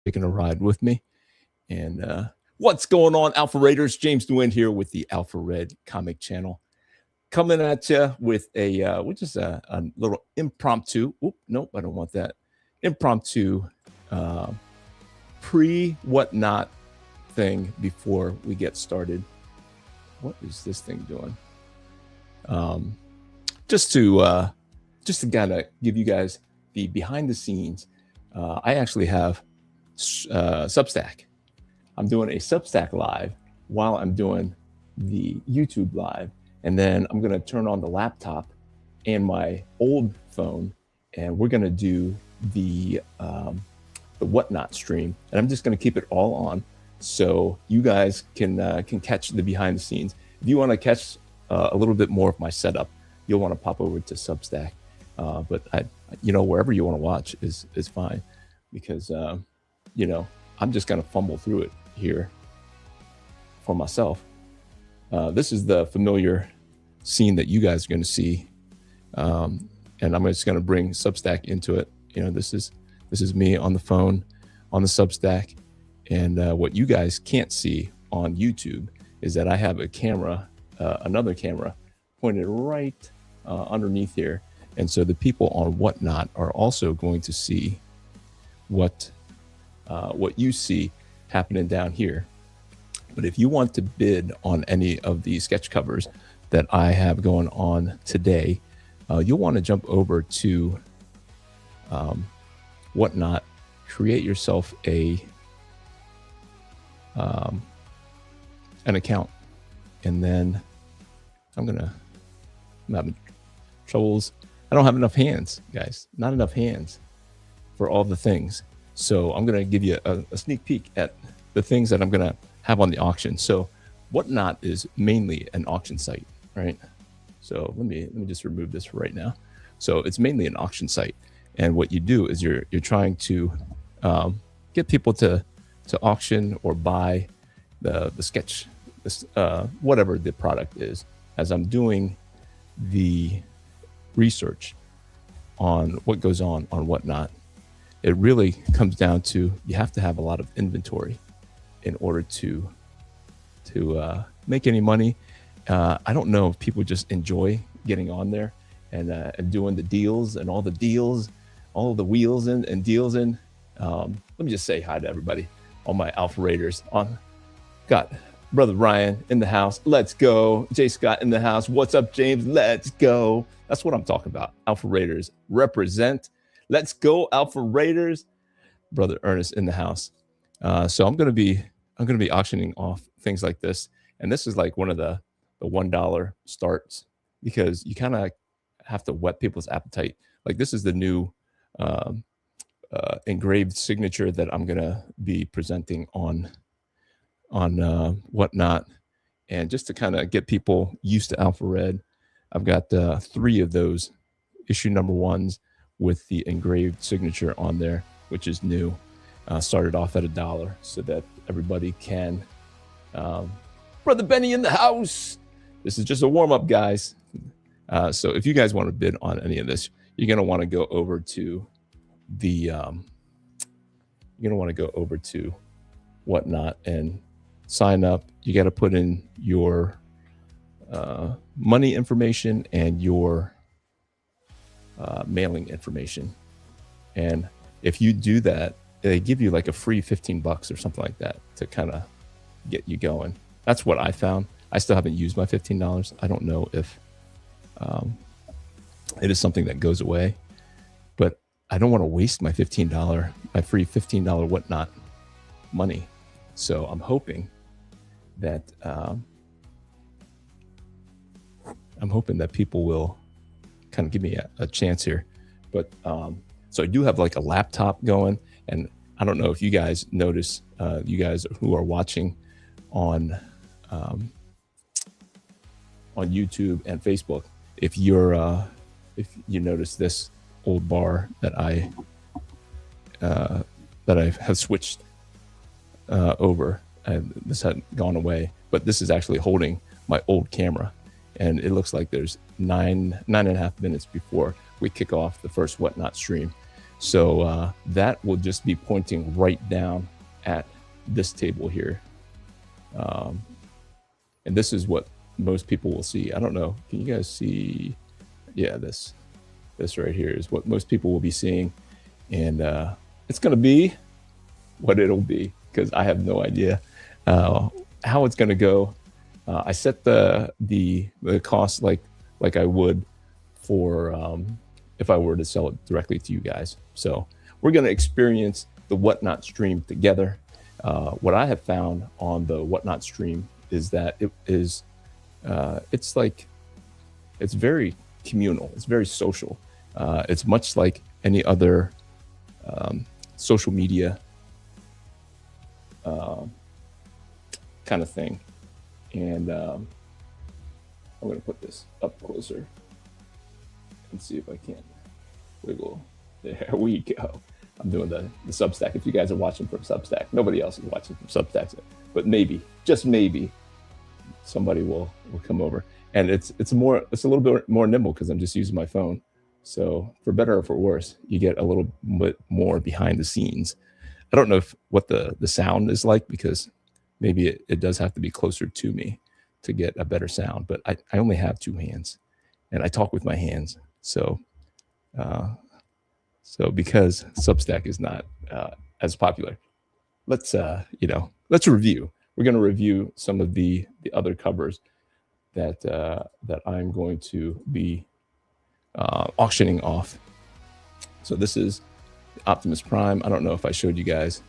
taking a ride with me. And what's going on, Alpha Raiders? James Nguyen here with the Alpha Red Comic Channel, coming at you with a little impromptu. Oop, nope, I don't want that. Impromptu uh, pre whatnot thing before we get started. What is this thing doing? Um, just to kind of give you guys the behind the scenes. I actually have Substack. I'm doing a Substack live while I'm doing the YouTube live, and then I'm gonna turn on the laptop and my old phone, and we're gonna do the whatnot stream, and I'm just gonna keep it all on, so you guys can catch the behind the scenes. If you want to catch a little bit more of my setup, you'll want to pop over to Substack. But wherever you want to watch is fine, because I'm just gonna fumble through it here for myself. This is the familiar scene that you guys are going to see, and I'm just going to bring Substack into it. This is me on the phone on the Substack, and what you guys can't see on YouTube is that I have a camera, another camera, pointed right underneath here, and so the people on Whatnot are also going to see what you see happening down here. But if you want to bid on any of the sketch covers that I have going on today, you'll want to jump over to Whatnot, create yourself an account, and then I'm having troubles. I don't have enough hands, guys. Not enough hands for all the things. So I'm going to give you a sneak peek at the things that I'm going to have on the auction. So Whatnot is mainly an auction site, right? So let me just remove this right now. So it's mainly an auction site, and what you do is you're trying to get people to auction or buy the sketch, whatever the product is. As I'm doing the research on what goes on Whatnot, it really comes down to you have to have a lot of inventory in order to make any money. I don't know if people just enjoy getting on there and doing the deals and all the wheels in and deals in. Let me just say hi to everybody, all my Alpha Raiders. Got brother Ryan in the house. Let's go. Jay Scott in the house. What's up, James? Let's go. That's what I'm talking about. Alpha Raiders represent. Let's go, Alpha Raiders. Brother Ernest in the house. So I'm gonna be auctioning off things like this, and this is like one of the $1 starts, because you kind of have to whet people's appetite. Like, this is the new engraved signature that I'm gonna be presenting on Whatnot, and just to kind of get people used to Alpha Red, I've got 3 of those issue number 1s with the engraved signature on there, which is new. Started off at $1 so that everybody can. Brother Benny in the house. This is just a warm up, guys. So if you guys want to bid on any of this, you're gonna want to go over to Whatnot and sign up. You got to put in your money information and your mailing information, and if you do that, they give you like a free $15 or something like that to kind of get you going. That's what I found. I still haven't used my $15. I don't know if it is something that goes away, but I don't want to waste my free $15 Whatnot money. So I'm hoping that people will kind of give me a chance here. But so I do have like a laptop going, and I don't know if you guys notice, you guys who are watching on YouTube and Facebook, if you notice this old bar that I have switched over, and this hadn't gone away, but this is actually holding my old camera, and it looks like there's nine and a half minutes before we kick off the first Whatnot stream. So that will just be pointing right down at this table here. And this is what most people will see. I don't know. Can you guys see? Yeah, this right here is what most people will be seeing. And it's going to be what it'll be, because I have no idea how it's going to go. I set the cost like I would for if I were to sell it directly to you guys. So we're going to experience the Whatnot stream together. What I have found on the Whatnot stream is that it's very communal. It's very social. It's much like any other social media kind of thing. And I'm going to put this up closer and see if I can wiggle. There we go. I'm doing the Substack. If you guys are watching from Substack, nobody else is watching from Substack, but maybe, just maybe, somebody will come over. And it's a little bit more nimble because I'm just using my phone. So for better or for worse, you get a little bit more behind the scenes. I don't know what the sound is like, because maybe it does have to be closer to me to get a better sound. But I only have two hands, and I talk with my hands. So because Substack is not as popular, let's review. We're going to review some of the other covers that I'm going to be auctioning off. So this is Optimus Prime. I don't know if I showed you guys.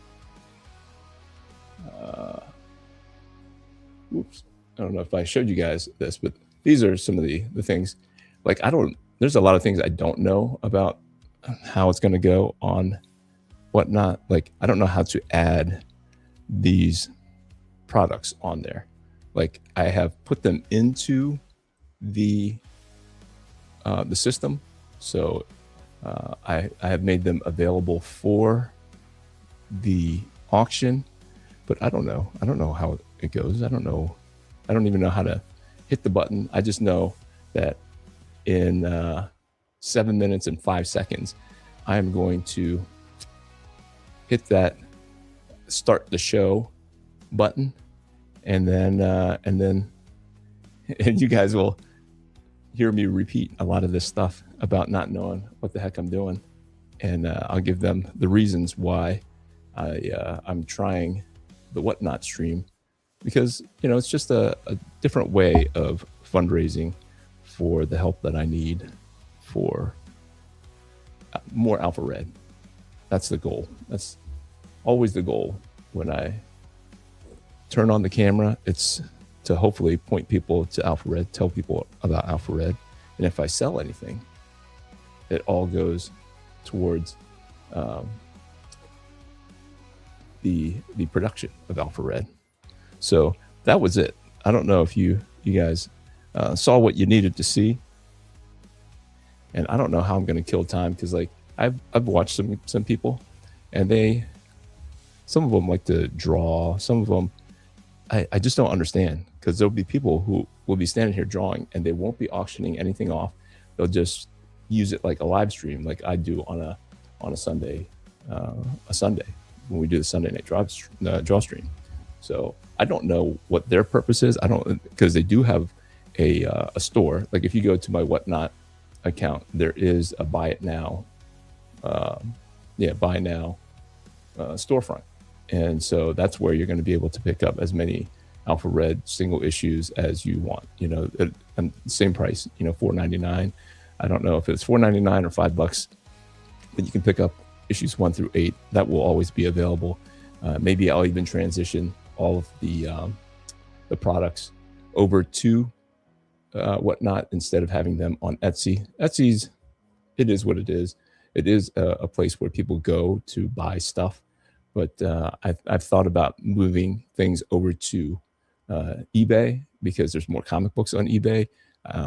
Oops. I don't know if I showed you guys this, but these are some of the things. Like, there's a lot of things I don't know about how it's going to go on Whatnot. Like, I don't know how to add these products on there. Like, I have put them into the system. So I have made them available for the auction, but I don't know how it goes. I don't even know how to hit the button. I just know that in 7 minutes and 5 seconds, I am going to hit that start the show button, and then you guys will hear me repeat a lot of this stuff about not knowing what the heck I'm doing, and I'll give them the reasons why I'm trying the Whatnot stream, because it's just a different way of fundraising for the help that I need for more Alpha Red. That's the goal. That's always the goal when I turn on the camera. It's to hopefully point people to Alpha Red, tell people about Alpha Red, and if I sell anything, it all goes towards the production of Alpha Red. So that was it. I don't know if you guys saw what you needed to see, and I don't know how I'm going to kill time, because like I've watched some people, and some of them like to draw. Some of them I just don't understand, because there'll be people who will be standing here drawing, and they won't be auctioning anything off. They'll just use it like a live stream, like I do on a Sunday, when we do the Sunday night draw stream. So I don't know what their purpose is. I don't, because they do have a store. Like if you go to my Whatnot account, there is a buy it now, buy now storefront. And so that's where you're going to be able to pick up as many Alpha Red single issues as you want. At same price, $4.99. I don't know if it's $4.99 or $5, but you can pick up issues 1 through 8. That will always be available. Maybe I'll even transition all of the products over to Whatnot instead of having them on Etsy. Etsy's, it is what it is. It is a place where people go to buy stuff. But I've thought about moving things over to eBay, because there's more comic books on eBay.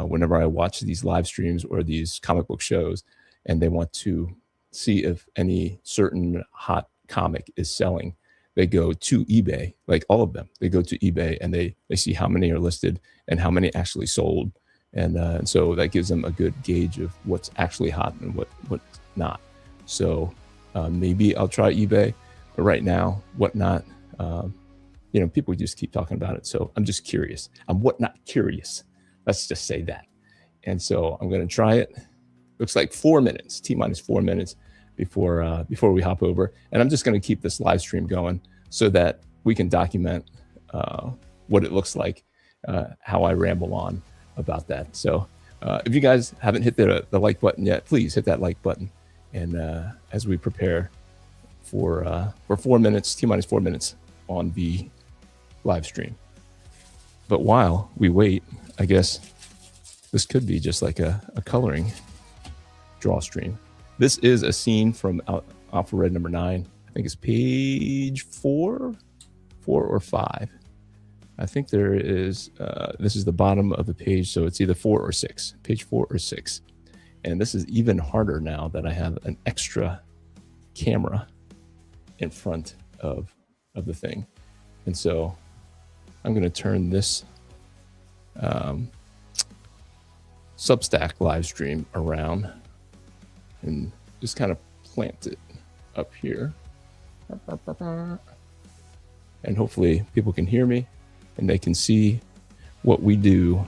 Whenever I watch these live streams or these comic book shows, and they want to see if any certain hot comic is selling, they go to eBay, like all of them. They go to eBay and they see how many are listed and how many actually sold. And so that gives them a good gauge of what's actually hot and what's not. So maybe I'll try eBay, but right now, Whatnot, people just keep talking about it. So I'm just curious. I'm Whatnot curious. Let's just say that. And so I'm going to try it. Looks like 4 minutes, T-minus 4 minutes before we hop over. And I'm just going to keep this live stream going so that we can document what it looks like, how I ramble on about that. So if you guys haven't hit the like button yet, please hit that like button. And as we prepare for 4 minutes, T-minus 4 minutes on the live stream. But while we wait, I guess this could be just like a coloring draw stream. This is a scene from Alpha Red number 9. I think it's page 4 or 5. I think there is, this is the bottom of the page, so it's either 4 or 6, page 4 or 6. And this is even harder now that I have an extra camera in front of the thing. And so I'm going to turn this Substack live stream around and just kind of plant it up here. And hopefully people can hear me and they can see what we do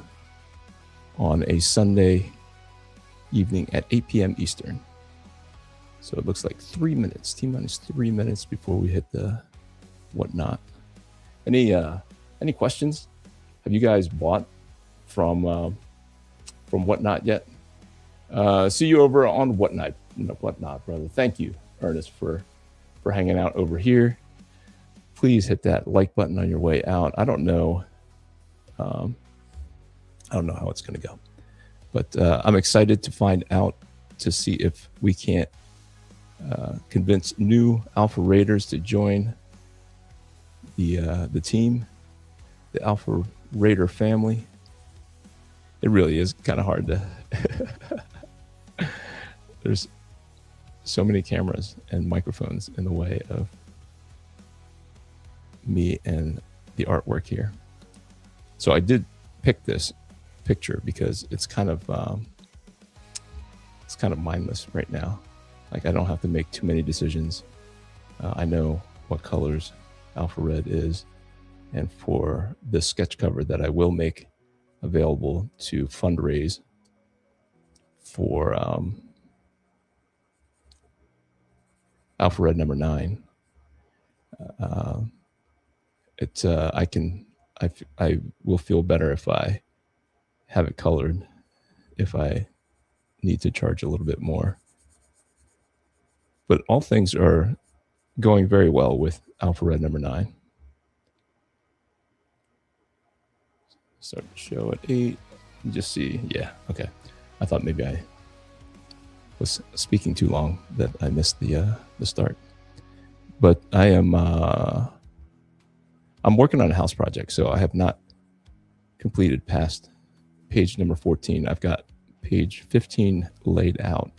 on a Sunday evening at 8 p.m. Eastern. So it looks like 3 minutes, T-minus 3 minutes before we hit the Whatnot. Any questions? Have you guys bought from Whatnot yet? See you over on Whatnot, brother. Thank you, Ernest, for hanging out over here. Please hit that like button on your way out. I don't know how it's going to go, but I'm excited to find out, to see if we can't convince new Alpha Raiders to join the team, the Alpha Raider family. It really is kind of hard to there's so many cameras and microphones in the way of me and the artwork here. So I did pick this picture because it's kind of mindless right now. Like, I don't have to make too many decisions. I know what colors Alpha Red is, and for this sketch cover that I will make available to fundraise for Alpha Red number 9. I will feel better if I have it colored, if I need to charge a little bit more. But all things are going very well with Alpha Red number 9. Start to show at 8. You just see, yeah, okay. I thought maybe I was speaking too long, that I missed the start. But I am I'm working on a house project, so I have not completed past page number 14. I've got page 15 laid out,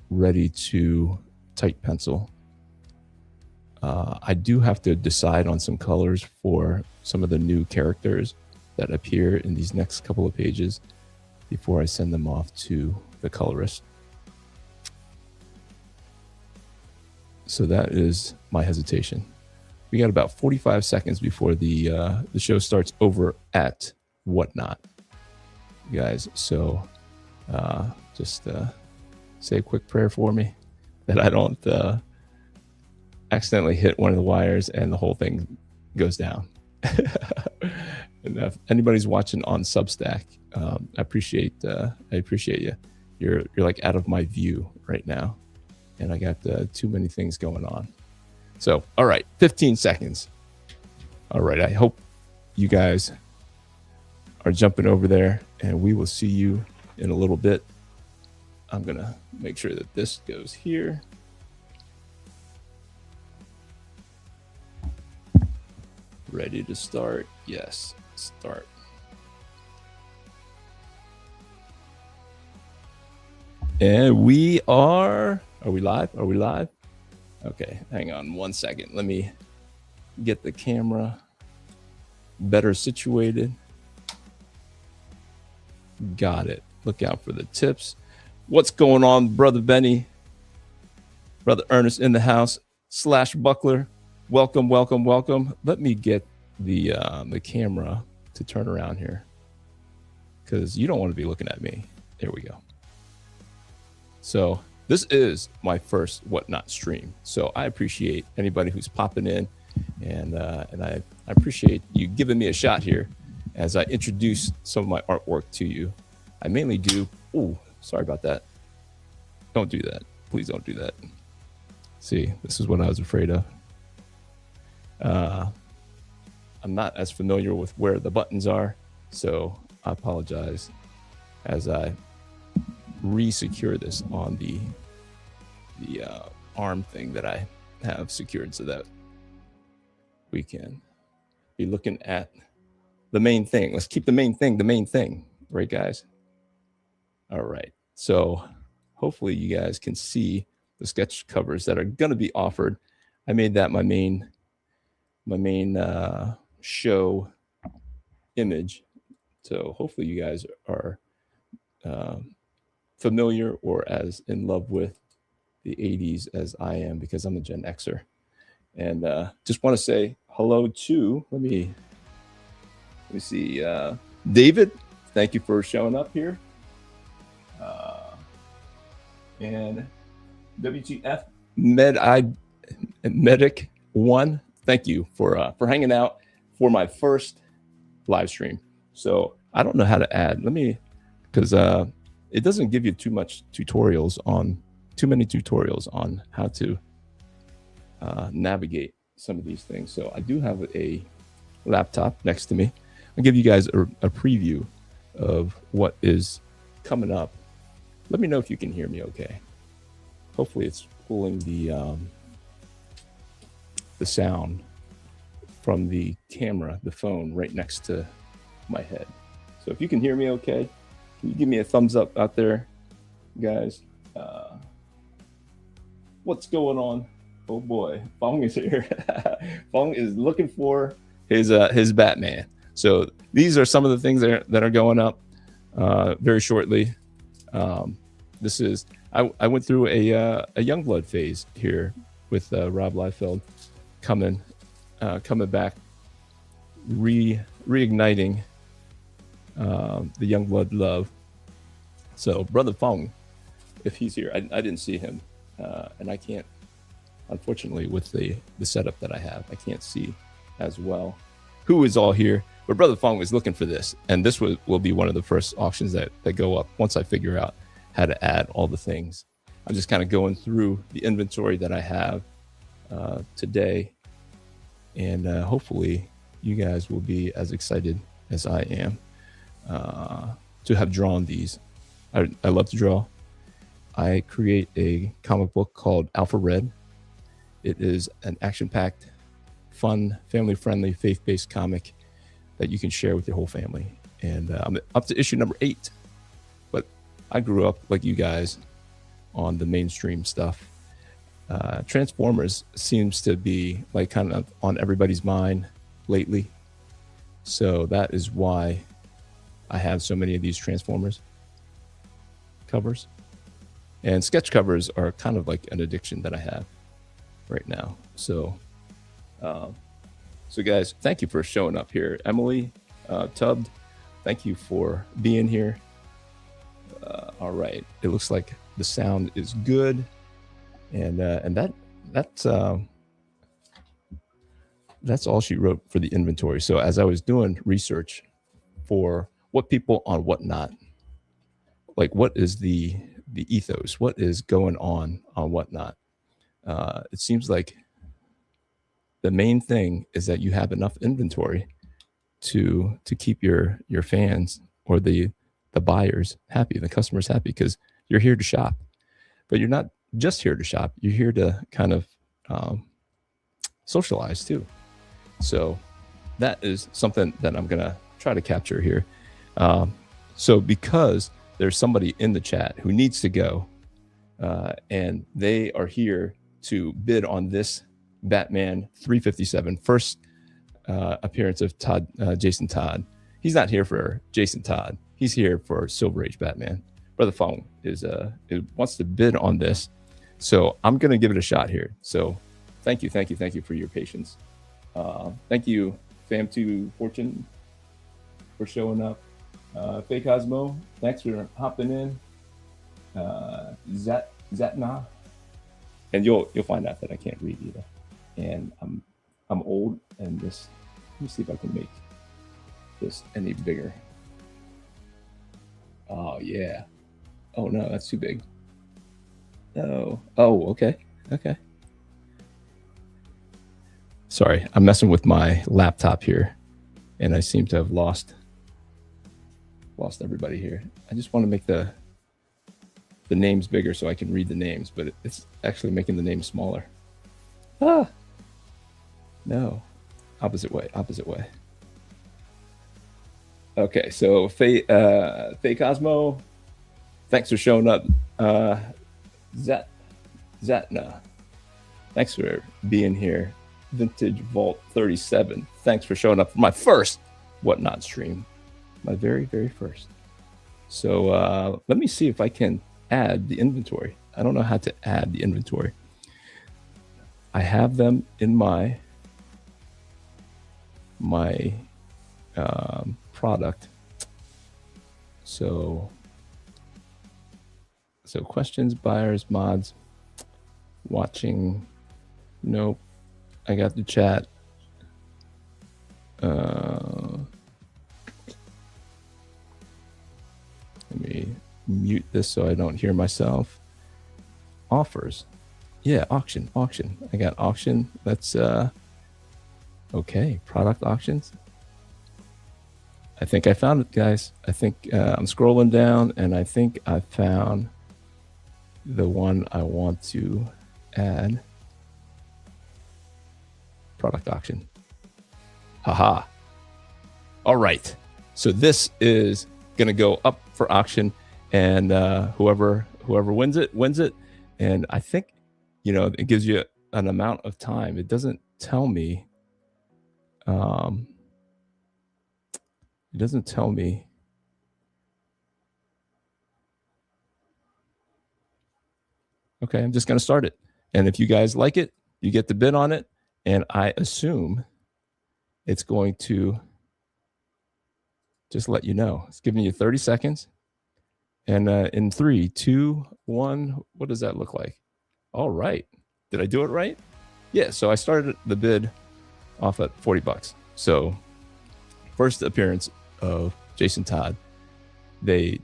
ready to tight pencil. I do have to decide on some colors for some of the new characters that appear in these next couple of pages before I send them off to the colorist. So that is my hesitation. We got about 45 seconds before the show starts over at Whatnot, guys. So just say a quick prayer for me that I don't accidentally hit one of the wires and the whole thing goes down. And if anybody's watching on Substack, I appreciate you. You're like out of my view right now, and I got too many things going on. So, all right, 15 seconds. All right, I hope you guys are jumping over there, and we will see you in a little bit. I'm gonna make sure that this goes here. Ready to start? Yes, start. And we are we live? Are we live? Okay, hang on 1 second. Let me get the camera better situated. Got it. Look out for the tips. What's going on, Brother Benny? Brother Ernest in the house, Slash Buckler. Welcome, welcome, welcome. Let me get the camera to turn around here, because you don't want to be looking at me. There we go. So this is my first Whatnot stream. So I appreciate anybody who's popping in, and I appreciate you giving me a shot here as I introduce some of my artwork to you. I mainly do, oh, sorry about that. Don't do that. Please don't do that. See, this is what I was afraid of. I'm not as familiar with where the buttons are, so I apologize as I re-secure this on the arm thing that I have secured, so that we can be looking at the main thing. Let's keep the main thing, right, guys? All right. So hopefully you guys can see the sketch covers that are going to be offered. I made that my main show image. So hopefully you guys are familiar or as in love with the 80s as I am, because I'm a Gen Xer. And just want to say hello to, let me see, David, thank you for showing up here. And WTF Medic One, thank you for hanging out for my first live stream. So I don't know how to add. Let me, because it doesn't give you too many tutorials on how to navigate some of these things. So I do have a laptop next to me. I'll give you guys a preview of what is coming up. Let me know if you can hear me okay. Hopefully it's pulling the sound from the camera, the phone, right next to my head. So if you can hear me okay, can you give me a thumbs up out there, guys? What's going on? Oh boy, Fong is here. Fong is looking for his Batman. So these are some of the things that are going up very shortly. This is, I went through a Youngblood phase here with Rob Liefeld coming back, reigniting the Youngblood love. So Brother Fong, if he's here, I didn't see him, and I can't, unfortunately, with the setup that I have, I can't see as well who is all here. But Brother Fong was looking for this, and this will be one of the first auctions that go up once I figure out how to add all the things. I'm just kind of going through the inventory that I have today, and hopefully you guys will be as excited as I am to have drawn these. I love to draw. I create a comic book called Alpha Red. It is an action-packed, fun, family-friendly, faith-based comic that you can share with your whole family. And I'm up to issue number 8, but I grew up like you guys on the mainstream stuff. Transformers seems to be like kind of on everybody's mind lately. So that is why I have so many of these Transformers covers. And sketch covers are kind of like an addiction that I have right now. So guys, thank you for showing up here. Emily Tubbed, thank you for being here. All right, it looks like the sound is good, and that's all she wrote for the inventory. So as I was doing research for what people on Whatnot, like what is the ethos, what is going on Whatnot, it seems like the main thing is that you have enough inventory to keep your fans or the buyers happy, the customers happy, because you're here to shop. But you're not just here to shop, you're here to kind of socialize too. So that is something that I'm gonna try to capture here. So because there's somebody in the chat who needs to go, and they are here to bid on this Batman 357 first appearance of Jason Todd. He's not here for Jason Todd. He's here for Silver Age Batman. Brother Fong wants to bid on this. So I'm going to give it a shot here. So thank you for your patience. Thank you, Fam2 Fortune, for showing up. Faye Cosmo, thanks for hopping in. Zatna, and you'll find out that I can't read either. And I'm old, and this. Let me see if I can make this any bigger. Oh yeah. Oh no, that's too big. Oh, okay. Sorry, I'm messing with my laptop here, and I seem to have lost everybody here. I just want to make the names bigger so I can read the names, but it's actually making the names smaller. No, opposite way. Okay, so Faye Cosmo, thanks for showing up. Zatna, thanks for being here. Vintage Vault 37, thanks for showing up for my first Whatnot stream, my very first. So let me see if I can add the inventory. I don't know how to add the inventory. I have them in my product. So questions, buyers, mods, watching. Nope. I got the chat. Let me mute this so I don't hear myself. Offers. Yeah, auction. I got auction. That's okay. Product auctions. I think I found it, guys. I think I'm scrolling down, and I think I found the one I want to add. Product auction. Haha. All right. So this is gonna go up for auction, and whoever wins it. And I think, it gives you an amount of time. It doesn't tell me. It doesn't tell me. Okay, I'm just gonna start it, and if you guys like it, you get the bid on it, and I assume it's going to just let you know. It's giving you 30 seconds. And in 3, 2, 1, what does that look like? All right. Did I do it right? Yeah, so I started the bid off at $40. So first appearance of Jason Todd. They're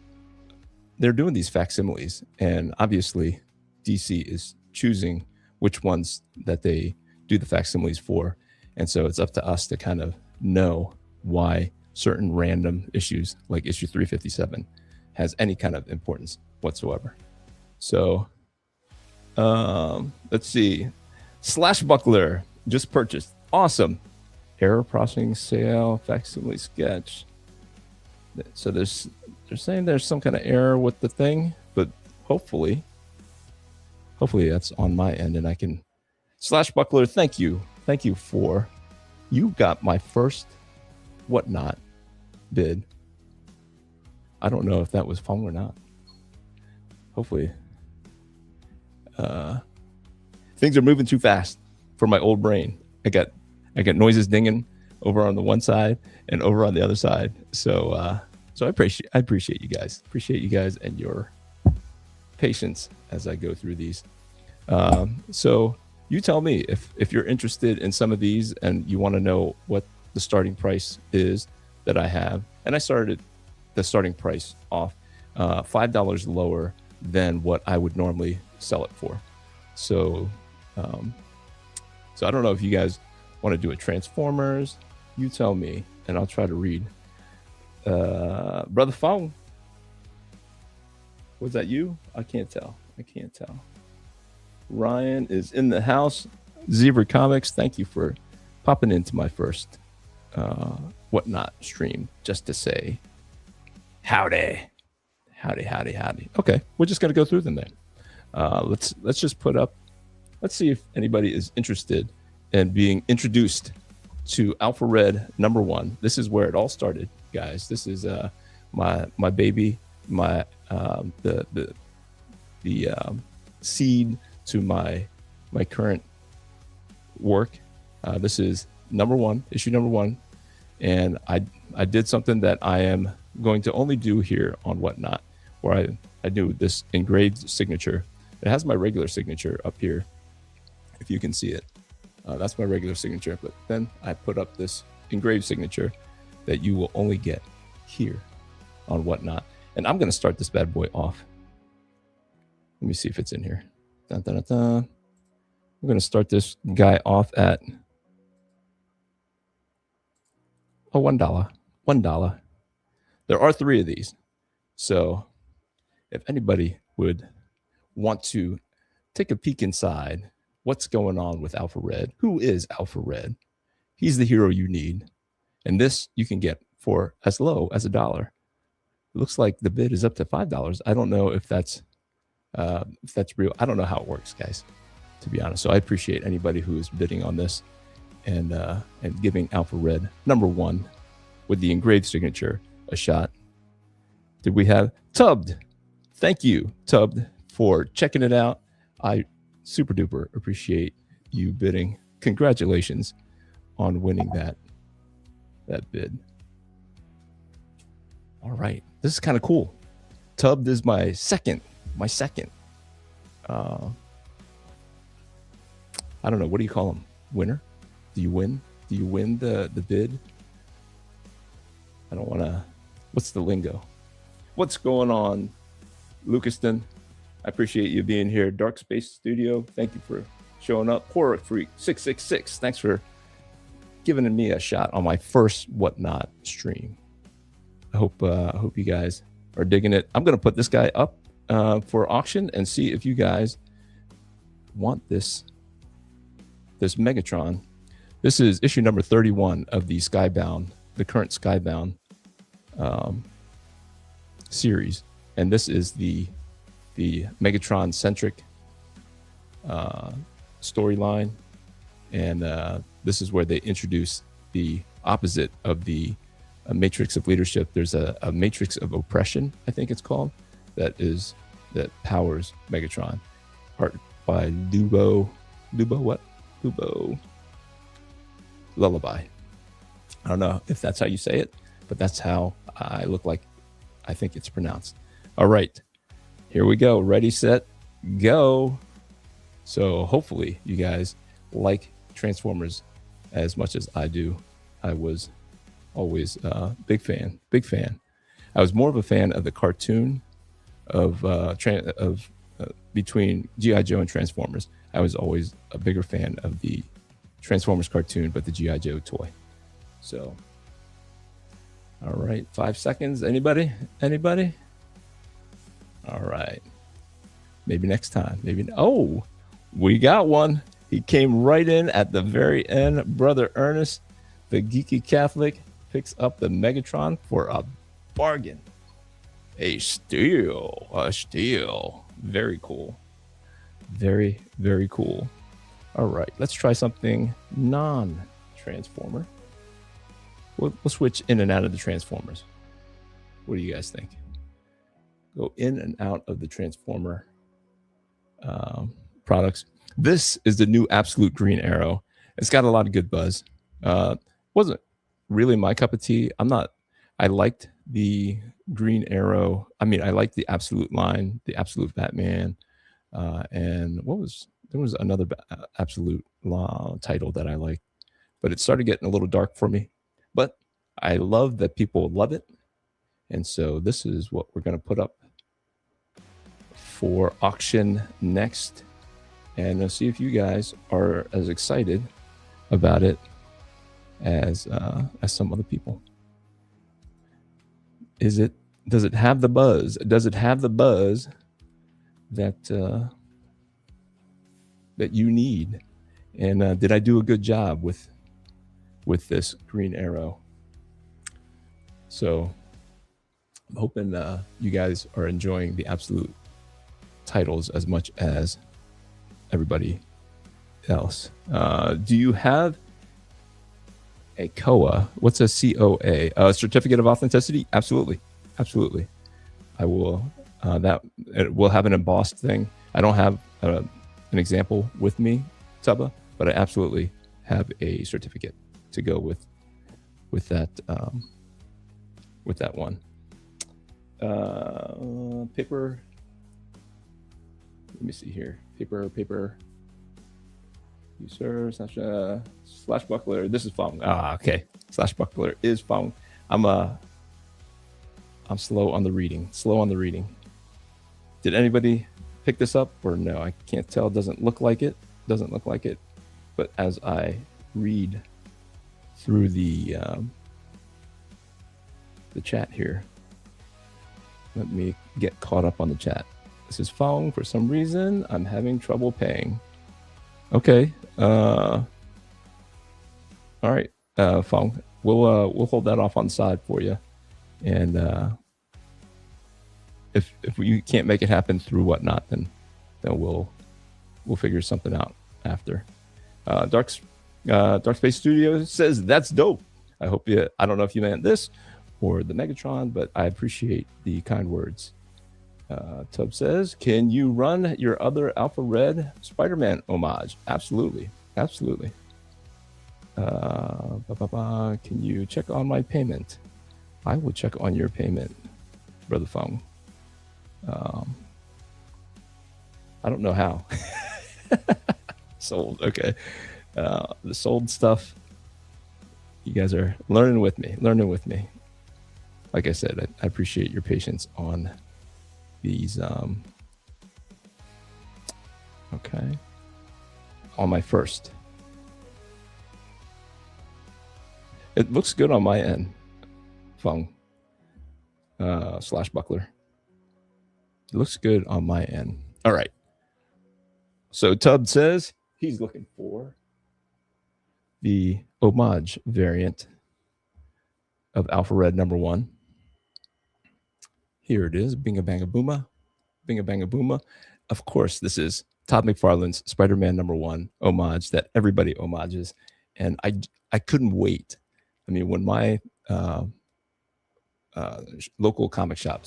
doing these facsimiles, and obviously DC is choosing which ones that they do the facsimiles for. And so it's up to us to kind of know why certain random issues like issue 357 has any kind of importance whatsoever. So let's see. Slashbuckler just purchased. Awesome. Error processing sale, facsimile sketch. So they're saying there's some kind of error with the thing, but hopefully that's on my end, and I can. Slashbuckler, thank you for, you got my first Whatnot bid. I don't know if that was fun or not. Hopefully. Things are moving too fast for my old brain. I got noises dinging over on the one side and over on the other side. So I appreciate you guys. Appreciate you guys and your patience as I go through these. So you tell me if you're interested in some of these and you want to know what the starting price is that I have. And I started the starting price off $5 lower than what I would normally sell it for. So I don't know if you guys want to do a Transformers. You tell me, and I'll try to read. Brother Fong, was that you? I can't tell. Ryan is in the house. Zebra Comics, thank you for popping into my first Whatnot stream just to say howdy. Okay, we're just gonna go through them then. Let's just put up. Let's see if anybody is interested in being introduced to Alpha Red #1. This is where it all started, guys. This is my baby, my the seed to my current work. This is issue number one, and I did something that I am going to only do here on Whatnot, where I do this engraved signature. It has my regular signature up here, if you can see it. That's my regular signature, but then I put up this engraved signature that you will only get here on Whatnot. And I'm going to start this bad boy off. Let me see if it's in here. Dun, dun, dun, dun. We're going to start this guy off at $1. $1. There are 3 of these. So if anybody would want to take a peek inside what's going on with Alpha Red, who is Alpha Red? He's the hero you need. And this you can get for as low as $1. It looks like the bid is up to $5. I don't know if that's real. I don't know how it works, guys, to be honest. So I appreciate anybody who is bidding on this and giving Alpha Red number 1 with the engraved signature a shot. Did we have Tubbed? Thank you, Tubbed, for checking it out. I super duper appreciate you bidding. Congratulations on winning that bid. All right, this is kind of cool. Tubbed is my second. I don't know, what do you call him? Winner? Do you win? Do you win the bid? I don't want to. What's the lingo? What's going on, Lucaston? I appreciate you being here. Dark Space Studio, thank you for showing up. Horror Freak 666, thanks for giving me a shot on my first Whatnot stream. I hope you guys are digging it. I'm gonna put this guy up for auction and see if you guys want this Megatron. This is issue number 31 of the Skybound, the current Skybound series, and this is the Megatron centric storyline, and this is where they introduce the opposite of the matrix of leadership. There's a matrix of oppression, I think it's called, that powers Megatron. Art by Lubo Lullaby. I don't know if that's how you say it, but that's how I think it's pronounced. All right, here we go. Ready, set, go. So hopefully you guys like Transformers as much as I do. I was always a big fan. I was more of a fan of the cartoon between G.I. Joe and Transformers. I was always a bigger fan of the Transformers cartoon, but the G.I. Joe toy. So, all right, 5 seconds. Anybody? All right. Maybe next time. Oh, we got one. He came right in at the very end. Brother Ernest, the Geeky Catholic, picks up the Megatron for a bargain. A steal. Very cool. Very, very cool. All right, let's try something non-Transformer. We'll switch in and out of the Transformers. What do you guys think? Go in and out of the Transformer products. This is the new Absolute Green Arrow. It's got a lot of good buzz. Wasn't really my cup of tea. I liked the Green Arrow. I mean, I liked the Absolute line, the Absolute Batman, and there was another Absolute title that I liked, but it started getting a little dark for me. But I love that people love it, and so this is what we're going to put up for auction next, and I'll see if you guys are as excited about it as some other people. Does it have the buzz? Does it have the buzz that you need? And did I do a good job with this Green Arrow? So I'm hoping you guys are enjoying the Absolute titles as much as everybody else. Do you have a COA? What's a COA? A certificate of authenticity? Absolutely. I will. That it will have an embossed thing. I don't have an an example with me, Tubba, but I absolutely have a certificate to go with that one. Paper. Let me see here. Paper. User slash buckler. This is Fong. Okay. Slash buckler is Fong. I'm slow on the reading. Did anybody pick this up or no? I can't tell. Doesn't look like it. But as I read through the chat here, let me get caught up on the chat. This is Fong. For some reason, I'm having trouble paying. Okay. All right, Fong. We'll hold that off on the side for you, and if you can't make it happen through Whatnot, then we'll figure something out after. Dark Space Studios says that's dope. I hope you. I don't know if you meant this or the Megatron, but I appreciate the kind words. Tub says, can you run your other Alpha Red Spider-Man homage? Absolutely. Can you check on my payment? I will check on your payment, Brother Fong. I don't know how. Sold. Okay. The sold stuff. You guys are learning with me. Like I said, I appreciate your patience on these. Okay. On my first. It looks good on my end. Fung. Slash buckler. It looks good on my end. All right. So Tub says he's looking for the homage variant of Alpha Red #1. Here it is. Binga Banga Booma. Of course, this is Todd McFarlane's Spider-Man #1 homage that everybody homages. And I couldn't wait. I mean, when my local comic shop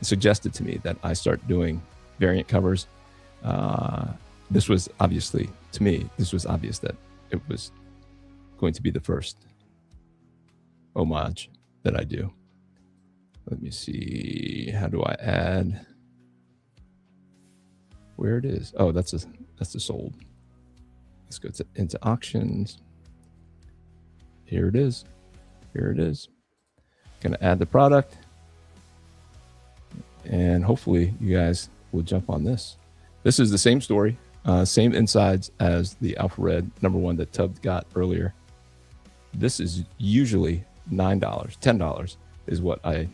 suggested to me that I start doing variant covers, this was obviously, to me, this was obvious that it was going to be the first homage that I do. Let me see. How do I add? Where it is? Oh, that's the sold. Let's go into auctions. Here it is. Gonna add the product, and hopefully you guys will jump on this. This is the same story, same insides as the Alpha Red #1 that Tubbs got earlier. This is usually $9, $10 is what I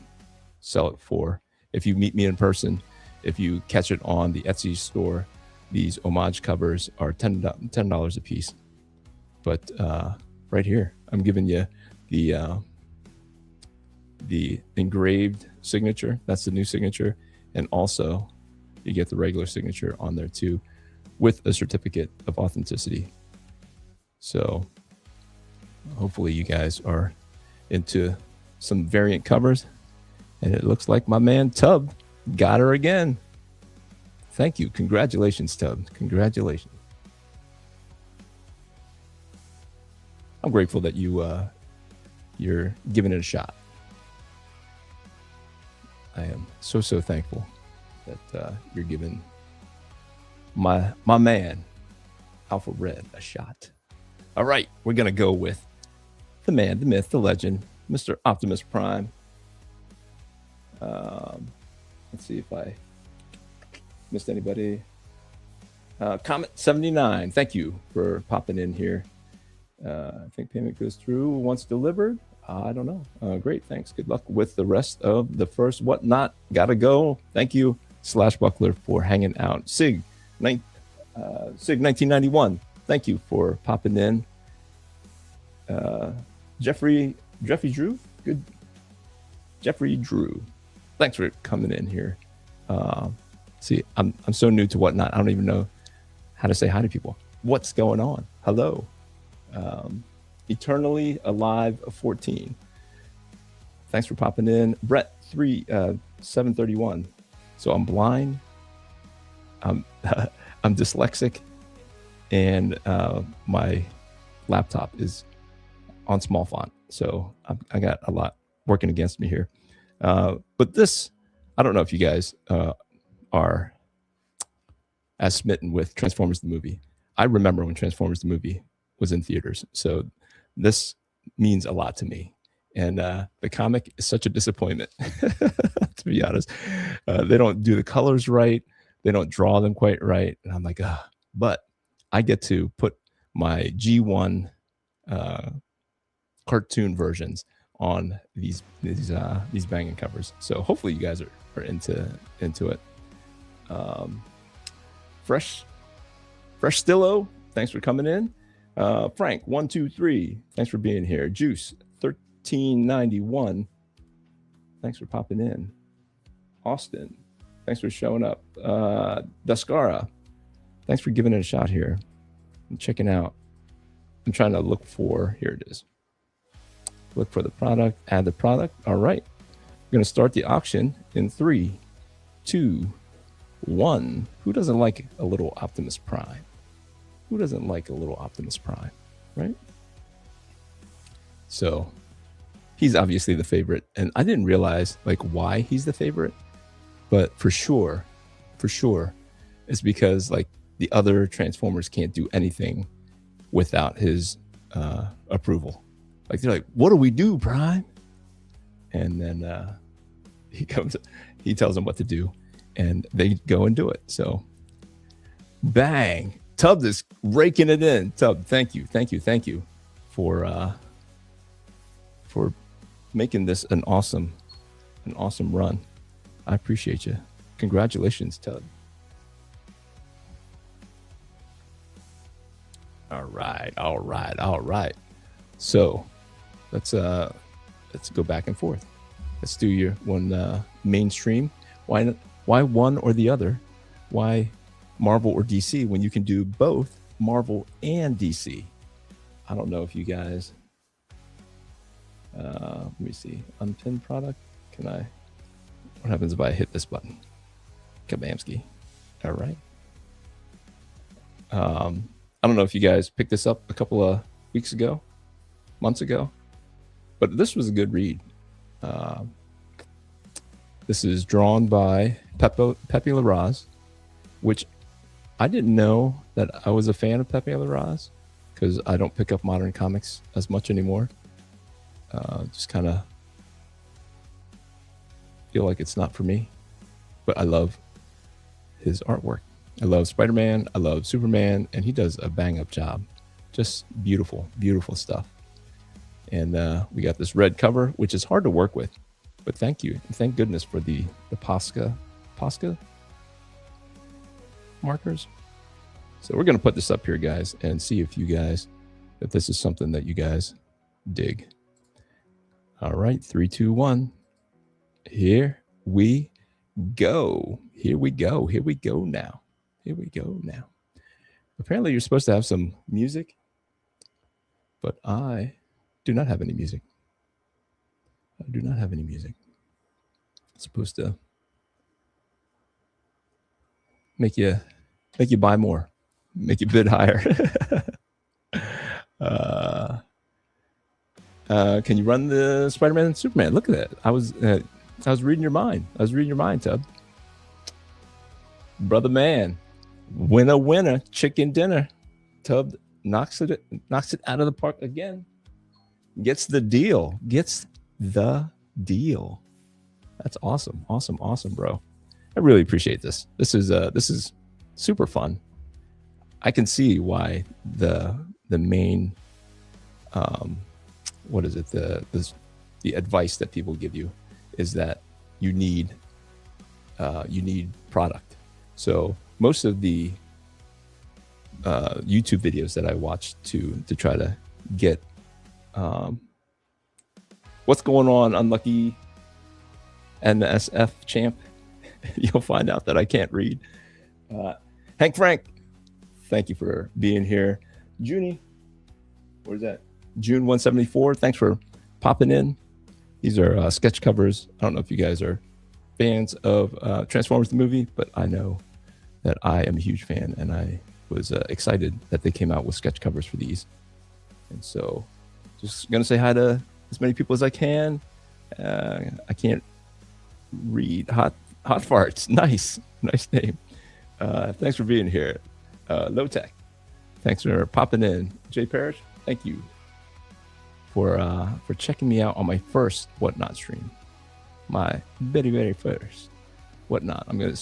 sell it for. If you meet me in person, if you catch it on the Etsy store, these homage covers are $10 a piece. But right here, I'm giving you the engraved signature. That's the new signature, and also you get the regular signature on there too, with a certificate of authenticity. So hopefully you guys are into some variant covers, and it looks like my man Tub got her again. Thank you. Congratulations, Tub. Congratulations. I'm grateful that you're giving it a shot. I am so thankful that you're giving my man Alpha Red a shot. All right, we're gonna go with the man, the myth, the legend, Mr. Optimus Prime. Let's see if I missed anybody. Comet 79, thank you for popping in here. I think payment goes through once delivered. I don't know. Great, thanks. Good luck with the rest of the first Whatnot. Gotta go. Thank you, Slash Buckler, for hanging out. Sig 1991, thank you for popping in. Jeffrey Drew, good. Jeffrey Drew, thanks for coming in here. See, I'm so new to Whatnot. I don't even know how to say hi to people. What's going on? Hello. Eternally Alive 14. Thanks for popping in. Brett 731. So I'm blind. I'm I'm dyslexic, and my laptop is on small font, so I got a lot working against me here. But this, I don't know if you guys are as smitten with Transformers the movie. I remember when Transformers the movie was in theaters, so this means a lot to me. And the comic is such a disappointment, to be honest. They don't do the colors right. They don't draw them quite right. And I'm like, ah. But I get to put my G1 cartoon versions on these banging covers. So hopefully you guys are into it. Fresh Stillo, thanks for coming in. Frank 123, thanks for being here. Juice 1391, thanks for popping in. Austin, thanks for showing up. Dascara, thanks for giving it a shot here. I'm checking out. I'm trying to look for, here it is. Look for the product, add the product. All right. We're going to start the auction in 3, 2, 1. Who doesn't like a little Optimus Prime? Who doesn't like a little Optimus Prime, right? So he's obviously the favorite. And I didn't realize like why he's the favorite, but for sure, it's because like the other Transformers can't do anything without his approval. Like they're like, what do we do, Prime? And then he tells them what to do, and they go and do it. So bang, Tubbs is raking it in. Tubb, thank you for making this an awesome run. I appreciate you. Congratulations, Tubb. All right. So let's go back and forth. Let's do your one mainstream. Why one or the other? Why Marvel or DC when you can do both Marvel and DC? I don't know if you guys. Let me see. Unpinned product. Can I? What happens if I hit this button? Kabamski. All right. I don't know if you guys picked this up a couple of months ago, but this was a good read. This is drawn by Pepe Larraz, which I didn't know that I was a fan of Pepe Larraz because I don't pick up modern comics as much anymore. Just kind of feel like it's not for me, but I love his artwork. I love Spider-Man, I love Superman, and he does a bang-up job. Just beautiful stuff. And we got this red cover, which is hard to work with, but thank you. And thank goodness for the Posca markers. So we're going to put this up here, guys, and see if this is something that you guys dig. All right, 3, 2, 1. Here we go now. Apparently you're supposed to have some music, but I do not have any music. It's supposed to make you buy more, make you bid higher. Can you run the Spider-Man and Superman? Look at that. I was reading your mind. Tubb. Brother man. Winner, chicken dinner. Tubb knocks it out of the park again. Gets the deal. That's awesome, bro. I really appreciate this. This is super fun. I can see why the main what is it, the advice that people give you is that you need product. So most of the YouTube videos that I watch to try to get what's going on, Unlucky NSF champ, you'll find out that I can't read. Hank Frank, thank you for being here. Junie, where's that? June 174, thanks for popping in. These are sketch covers. I don't know if you guys are fans of Transformers the movie, but I know that I am a huge fan, and I was excited that they came out with sketch covers for these. And so just going to say hi to as many people as I can. I can't read. Hot Farts. Nice name. Thanks for being here. Low Tech, thanks for popping in. Jay Parrish, thank you for checking me out on my first Whatnot stream. My very first Whatnot. I'm gonna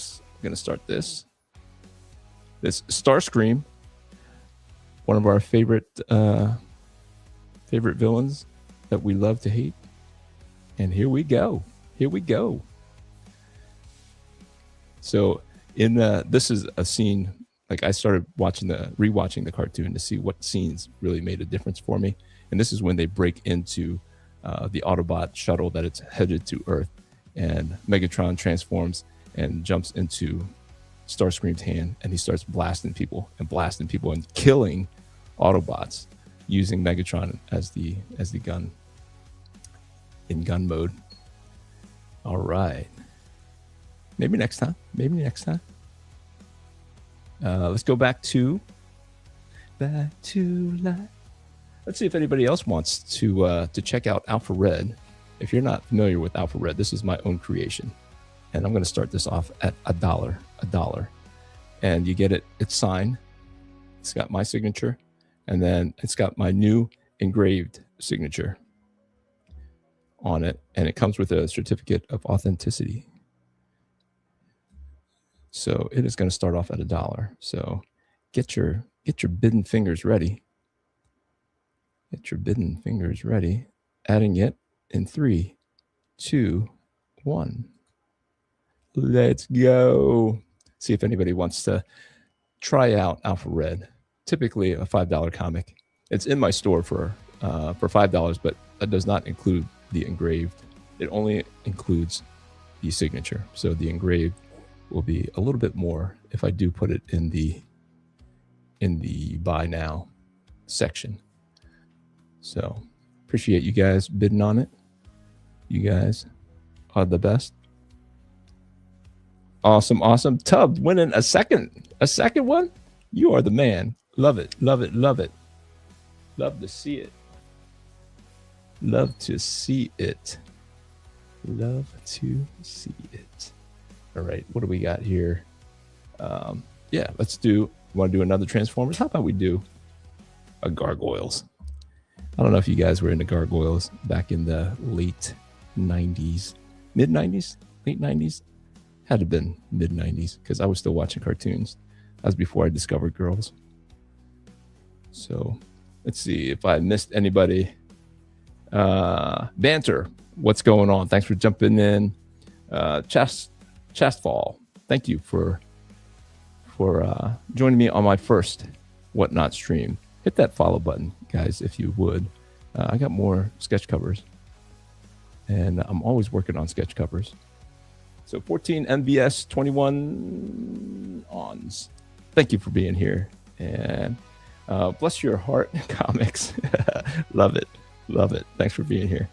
start this Starscream, one of our favorite villains that we love to hate. And here we go. So this is a scene, like I started rewatching the cartoon to see what scenes really made a difference for me. And this is when they break into the Autobot shuttle that it's headed to Earth, and Megatron transforms and jumps into Starscream's hand, and he starts blasting people and killing Autobots using Megatron as the gun in gun mode. All right. Maybe next time. Let's go back to life. Let's see if anybody else wants to check out Alpha Red. If you're not familiar with Alpha Red, this is my own creation, and I'm going to start this off at $1, and you get it. It's signed. It's got my signature, and then it's got my new engraved signature on it, and it comes with a certificate of authenticity. So it is going to start off at $1. So get your bidden fingers ready. Adding it in 3, 2, 1. Let's go. See if anybody wants to try out Alpha Red. Typically a $5 comic. It's in my store for $5, but that does not include the engraved. It only includes the signature. So the engraved will be a little bit more if I do put it in the buy now section. So appreciate you guys bidding on it. You guys are the best. Awesome. Tub winning a second one. You are the man. Love it. Love to see it. All right, what do we got here? Yeah, let's do. Want to do another Transformers? How about we do a Gargoyles? I don't know if you guys were into Gargoyles back in the late 90s, mid 90s, late 90s. Had to have been mid 90s because I was still watching cartoons. That was before I discovered girls. So let's see if I missed anybody. Banter, what's going on? Thanks for jumping in. Chastfall, thank you for joining me on my first Whatnot stream. Hit that follow button, guys, if you would. I got more sketch covers, and I'm always working on sketch covers. So 14 MBS 21 ons. Thank you for being here, and bless your heart, comics. Love it. Thanks for being here.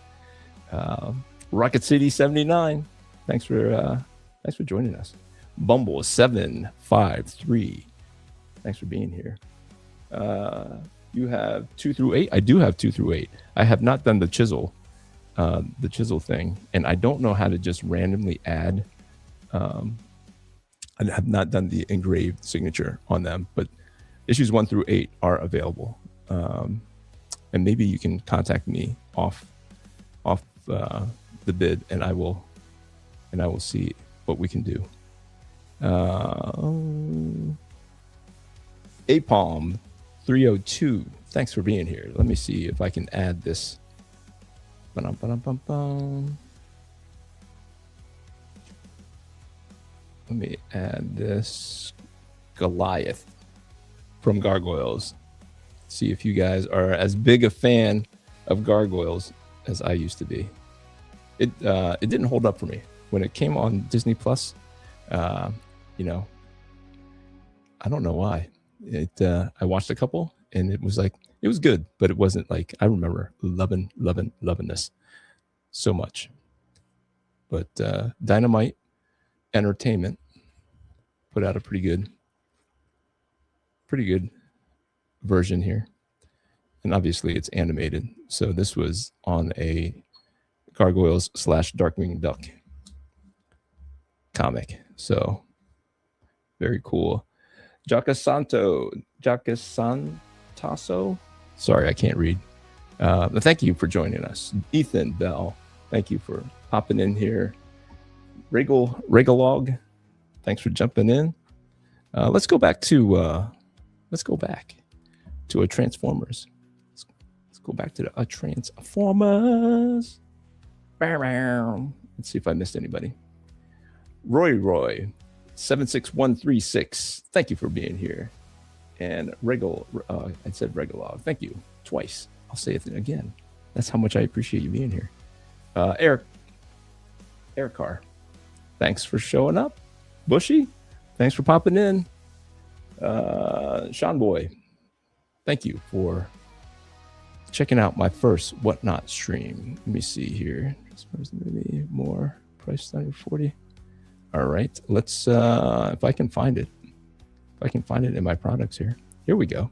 Rocket City 79. Thanks for joining us. Bumble 753. Thanks for being here. You have 2 through 8. I do have 2 through 8. I have not done the chisel thing, and I don't know how to just randomly add. I have not done the engraved signature on them, but issues 1 through 8 are available. And maybe you can contact me off the bid, and I will see what we can do. Apalm 302, thanks for being here. Let me see if I can add this. Let me add this Goliath from Gargoyles. See if you guys are as big a fan of Gargoyles as I used to be. It didn't hold up for me when it came on Disney Plus. I don't know why. I watched a couple, and it was good, but it wasn't like I remember loving this so much. But Dynamite Entertainment put out a pretty good pretty good version here. And obviously it's animated. So this was on a Gargoyles / Darkwing Duck comic. So very cool. Jacasantaso. Sorry, I can't read. But thank you for joining us. Ethan Bell, thank you for popping in here. Regalog, thanks for jumping in. Let's go back to a Transformers. Let's go back to a Transformers. Let's see if I missed anybody. Roy 76136. Thank you for being here. And I said Regalog. Thank you twice. I'll say it again. That's how much I appreciate you being here. Eric Carr, thanks for showing up. Bushy, thanks for popping in. Sean Boy, thank you for checking out my first Whatnot stream. Let me see here. Maybe more price under 40. All right, let's if I can find it. If I can find it in my products here. Here we go.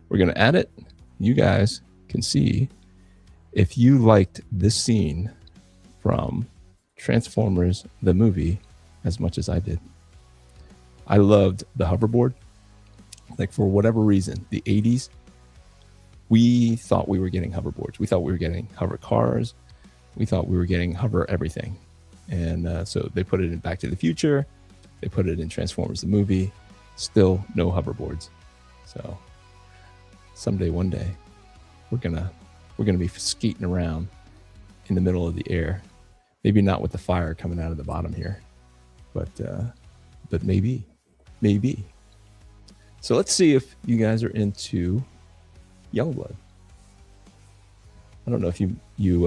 We're gonna add it. You guys can see if you liked this scene from Transformers the movie as much as I did. I loved the hoverboard. Like, for whatever reason, the 80s, we thought we were getting hoverboards. We thought we were getting hover cars. We thought we were getting hover everything. And so they put it in Back to the Future. They put it in Transformers the movie. Still no hoverboards. So someday, one day, we're gonna be skating around in the middle of the air. Maybe not with the fire coming out of the bottom here, but maybe. So let's see if you guys are into Youngblood. I don't know if you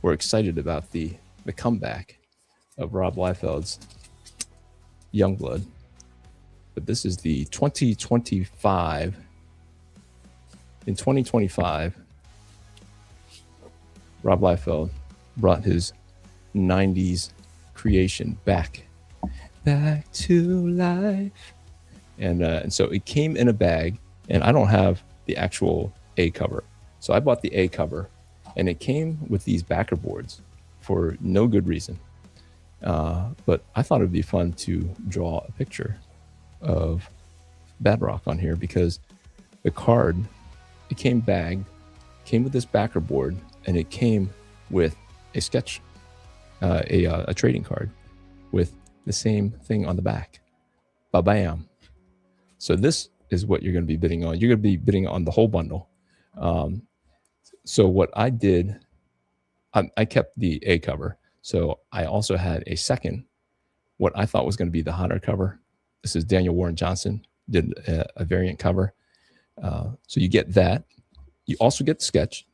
were excited about the comeback of Rob Liefeld's Youngblood, but this is the 2025. In 2025, Rob Liefeld brought his 90s creation back to life. And so it came in a bag, and I don't have the actual A cover. So I bought the A cover, and it came with these backer boards for no good reason. But I thought it'd be fun to draw a picture of Badrock on here, because the card, it came bagged, came with this backer board, and it came with a sketch, a trading card with the same thing on the back. Ba-bam. So this is what you're going to be bidding on. You're going to be bidding on the whole bundle. So what I did, I kept the A cover. So I also had a second, what I thought was going to be the hotter cover. This is Daniel Warren Johnson, did a variant cover. So you get that. You also get the sketch,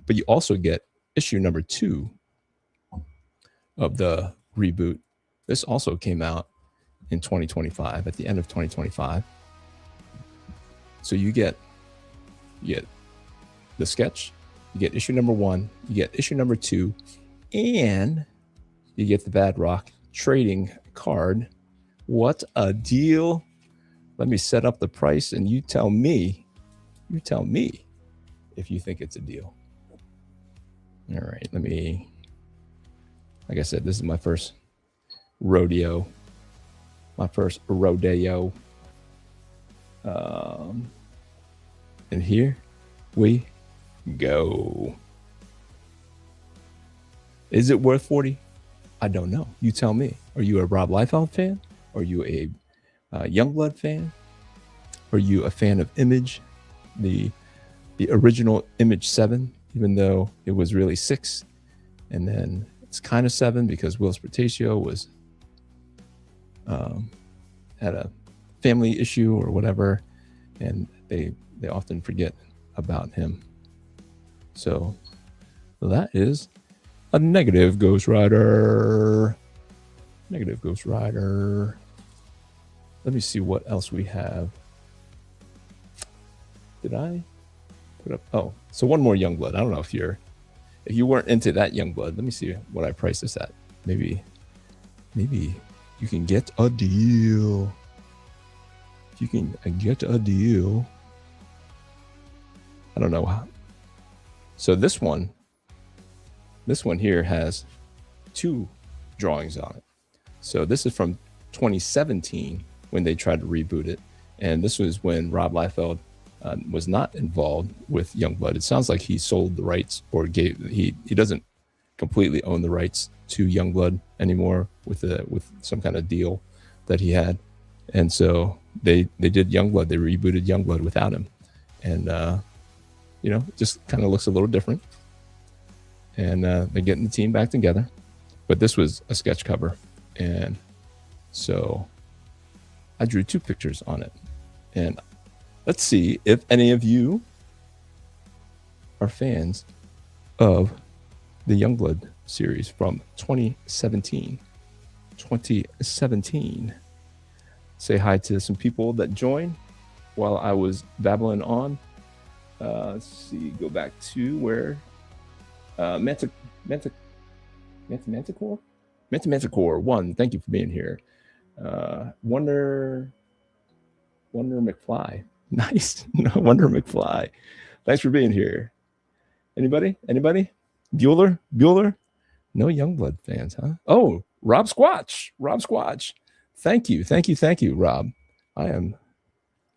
but you also get issue number 2 of the reboot. This also came out in 2025, at the end of 2025. So you get the sketch, you get issue number 1, you get issue number 2, and you get the Badrock trading card. What a deal. Let me set up the price, and you tell me if you think it's a deal. All right, like I said, this is my first rodeo. And here we go. Is it worth 40? I don't know. You tell me. Are you a Rob Liefeld fan? Are you a Youngblood fan? Are you a fan of Image, the original Image 7, even though it was really 6, and then it's kind of 7 because Will Spertatio was had a family issue or whatever, and they often forget about him. So that is a negative Ghost Rider. Negative Ghost Rider. Let me see what else we have. Did I put up? Oh, so one more Youngblood. I don't know if you weren't into that Youngblood. Let me see what I priced this at. Maybe you can get a deal. If you can get a deal. I don't know how. So this one here has 2 drawings on it. So this is from 2017 when they tried to reboot it, and this was when Rob Liefeld was not involved with Youngblood. It sounds like he sold the rights, or he doesn't completely own the rights to Youngblood anymore with some kind of deal that he had, and so they did Youngblood. They rebooted Youngblood without him, and it just kind of looks a little different. And they're getting the team back together, but this was a sketch cover, and so I drew 2 pictures on it. And let's see if any of you are fans of the Youngblood series from 2017. Say hi to some people that joined while I was babbling on. Let's see, go back to where Manticore 1, thank you for being here. Wonder McFly. Nice. Wonder McFly. Thanks for being here. Anybody? Bueller? No Youngblood fans, huh? Oh, Rob Squatch. Thank you, Rob. I am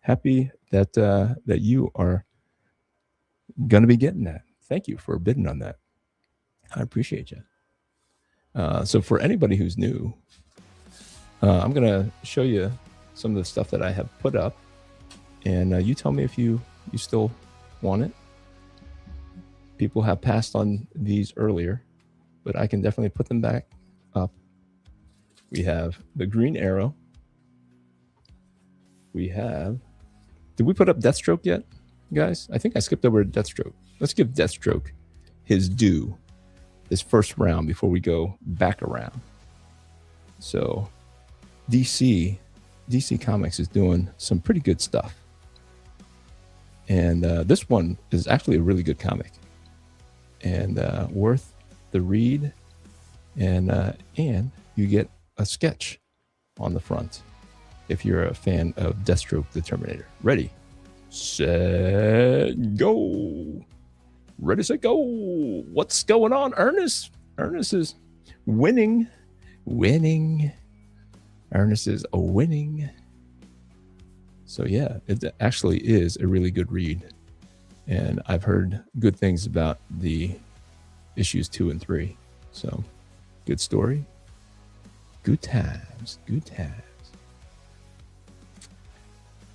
happy that you are gonna be getting that. Thank you for bidding on that. I appreciate you. So for anybody who's new, I'm gonna show you some of the stuff that I have put up, and you tell me if you still want it. People have passed on these earlier, but I can definitely put them back up. We have the Green Arrow. We have, did we put up Deathstroke yet, guys? I think I skipped over Deathstroke. Let's give Deathstroke his due this first round before we go back around. So DC Comics is doing some pretty good stuff, and this one is actually a really good comic, and worth the read, and you get a sketch on the front if you're a fan of Deathstroke the Terminator. Ready, set, go. Ready, set, go. What's going on, Ernest? Ernest is winning. Ernest is winning. So yeah, it actually is a really good read, and I've heard good things about the issues 2 and 3. So good story, good times.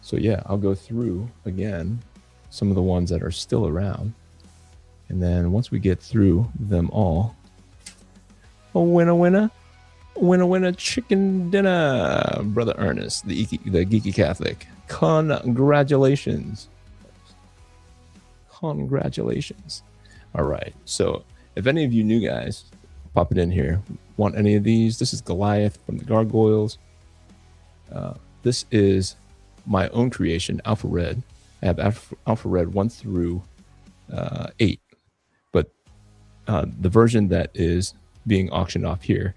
So yeah, I'll go through again some of the ones that are still around, and then once we get through them all, a winner chicken dinner, brother Ernest, the geeky Catholic. Congratulations. All right, so if any of you new guys, pop it in here, want any of these, this is Goliath from the Gargoyles. This is my own creation, Alpha Red. I have Alpha Red 1 through 8, but the version that is being auctioned off here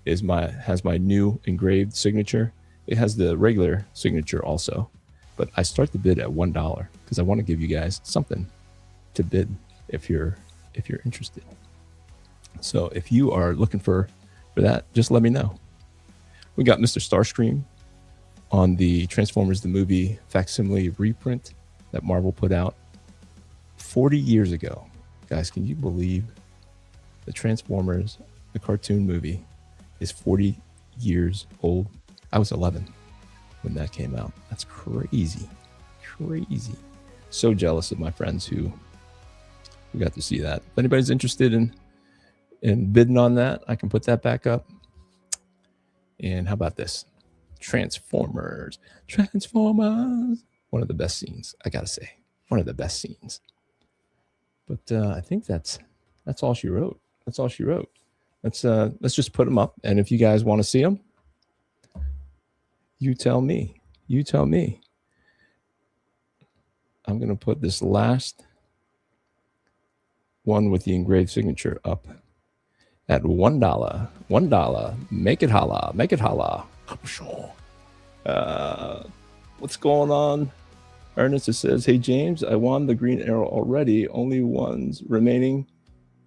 has my new engraved signature. It has the regular signature also, but I start the bid at $1 because I want to give you guys something to bid if you're interested. So if you are looking for that, just let me know. We got Mr. Starscream on the Transformers the movie facsimile reprint that Marvel put out 40 years ago. Guys, can you believe the Transformers, the cartoon movie, is 40 years old? I was 11 when that came out. That's crazy. So jealous of my friends who got to see that. If anybody's interested in bidding on that, I can put that back up. And how about this? Transformers. One of the best scenes, I gotta say. One of the best scenes. But I think that's all she wrote. Let's just put them up, and if you guys want to see them, you tell me. I'm gonna put this last one with the engraved signature up at $1. Make it holla. What's going on? Ernest says, "Hey James, I won the green arrow already. Only ones remaining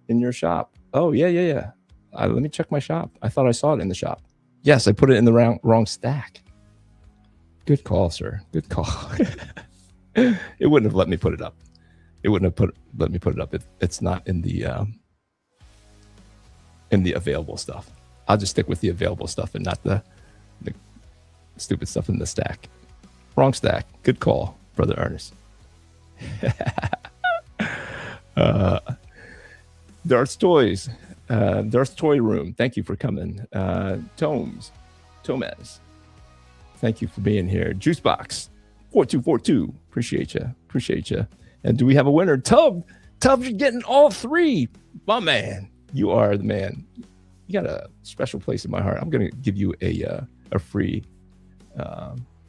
in your shop." Oh yeah. Let me check my shop. I thought I saw it in the shop. Yes, I put it in the wrong stack. Good call, sir. Good call. It wouldn't have let me put it up. It wouldn't have let me put it up. It's not in the available stuff. I'll just stick with the available stuff and not the stupid stuff in the stack. Wrong stack. Good call, brother Ernest. Darth's Toys. Darth's Toy Room. Thank you for coming. Tomes. Thank you for being here. Juicebox 4242. Appreciate you. And do we have a winner? Tub, you're getting all three. My man. You are the man. You got a special place in my heart. I'm gonna give you a free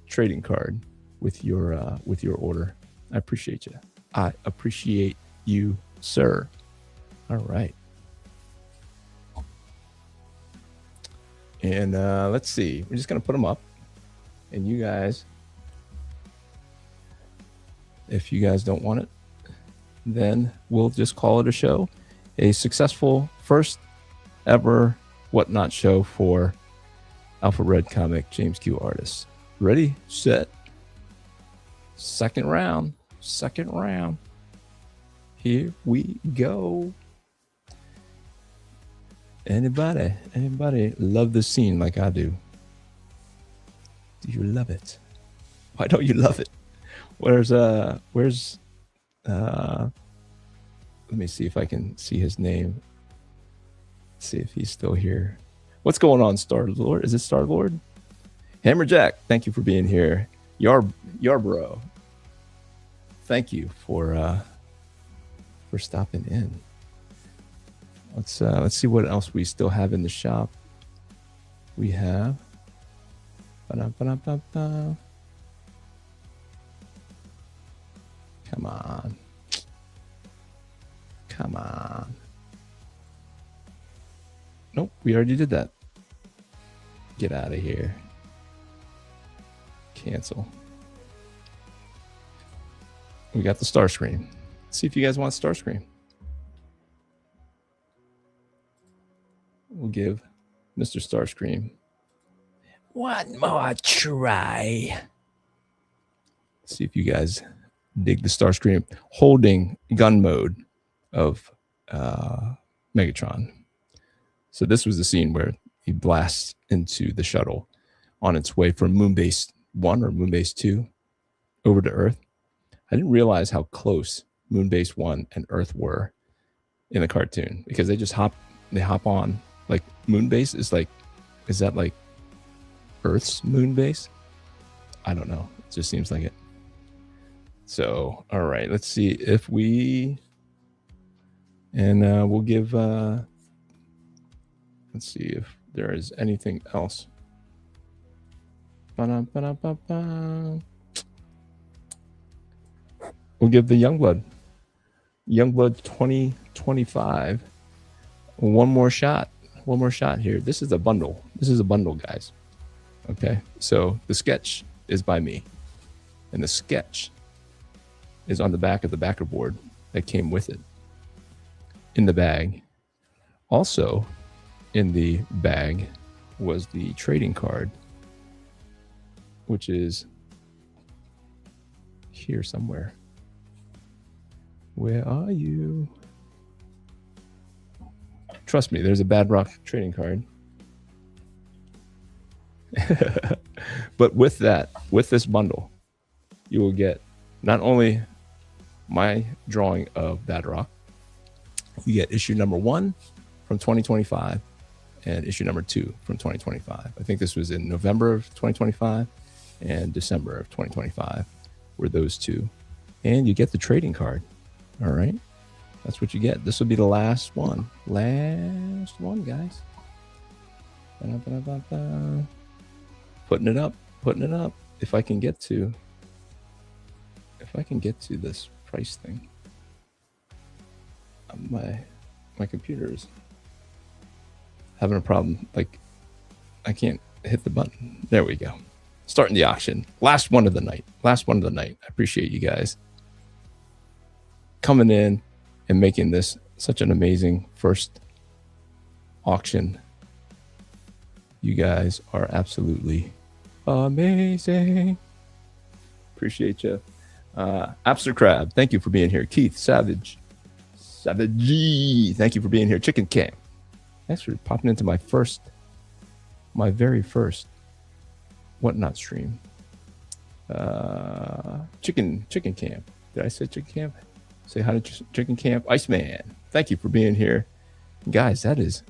trading card with your order. I appreciate you. I appreciate you, sir. All right. And let's see. We're just gonna put them up, and you guys, if you guys don't want it, then we'll just call it a show. A successful first ever Whatnot show for Alpha Red Comic James Q Artist. Ready, set, second round. Here we go. Anybody love this scene like I do? Do you love it? Why don't you love it? Where's let me see if I can see his name. See if he's still here. What's going on, Star-Lord? Is it Star-Lord? Hammerjack, thank you for being here. Yarborough, thank you for stopping in. Let's see what else we still have in the shop. We have Come on. Nope, we already did that. Get out of here. Cancel. We got the Starscream. Let's see if you guys want Starscream. We'll give Mr. Starscream one more try. See if you guys dig the Starscream holding gun mode of Megatron. So this was the scene where he blasts into the shuttle on its way from Moonbase 1 or Moonbase 2 over to Earth. I didn't realize how close Moonbase 1 and Earth were in the cartoon, because they hop on. Like Moonbase is that like Earth's Moonbase? I don't know. It just seems like it. So, all right, let's see if we, and we'll give, let's see if there is anything else. We'll give the Youngblood 2025 one more shot here. This is a bundle, guys. Okay, so the sketch is by me, and the sketch is on the back of the backer board that came with it in the bag. Also in the bag was the trading card, which is here somewhere. Where are you? Trust me, there's a Badrock trading card. But with this bundle, you will get not only my drawing of Badrock, you get issue number 1 from 2025 and issue number 2 from 2025. I think this was in November of 2025 and December of 2025 were those two. And you get the trading card. All right. That's what you get. This will be the last one. Last one, guys. Putting it up. If I can get to this price thing. My computer is having a problem. Like, I can't hit the button. There we go. starting the auction. Last one of the night. I appreciate you guys coming in and making this such an amazing first auction. You guys are absolutely amazing. Appreciate you. Abster Crab, thank you for being here. Keith Savage, thank you for being here. Chicken Camp, thanks for popping into my very first Whatnot stream. Chicken Camp. Did I say Chicken Camp? Say hi to Chicken Camp. Iceman, thank you for being here. Guys, that is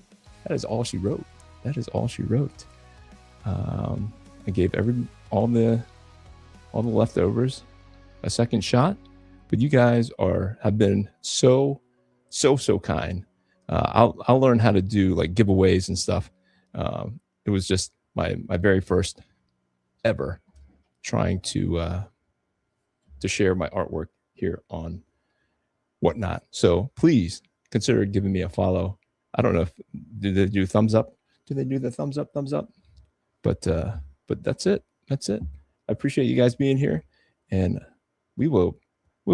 all she wrote. That is all she wrote. I gave all the leftovers a second shot, but you guys have been so kind. I'll learn how to do like giveaways and stuff. It was just my very first ever trying to share my artwork here on Whatnot. So please consider giving me a follow. I don't know if they do thumbs up. Do they do the thumbs up? But that's it. I appreciate you guys being here, and we will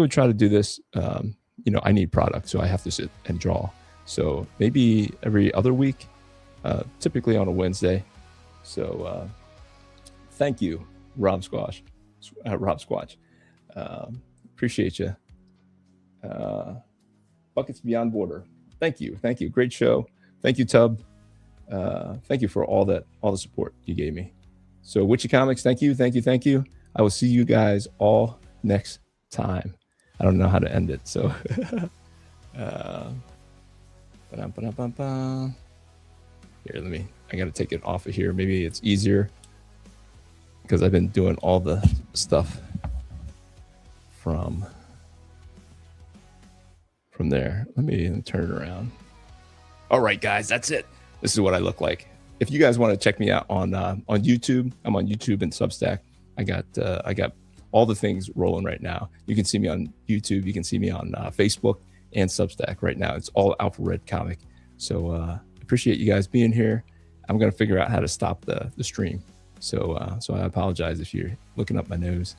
try to do this. I need product, so I have to sit and draw. So maybe every other week, typically on a Wednesday. So thank you, Rob Squatch. Appreciate you. Buckets Beyond Border. Thank you. Great show. Thank you, Tub. Thank you for all the support you gave me. So Witchy Comics, thank you. I will see you guys all next time. I don't know how to end it, so here, I gotta take it off of here. Maybe it's easier because I've been doing all the stuff from there. Let me turn it around. All right, guys, that's it. This is what I look like. If you guys want to check me out on YouTube, I'm on YouTube and Substack. I got all the things rolling right now. You can see me on YouTube. You can see me on Facebook and Substack right now. It's all Alpha Red Comic. So appreciate you guys being here. I'm gonna figure out how to stop the stream. So I apologize if you're looking up my nose,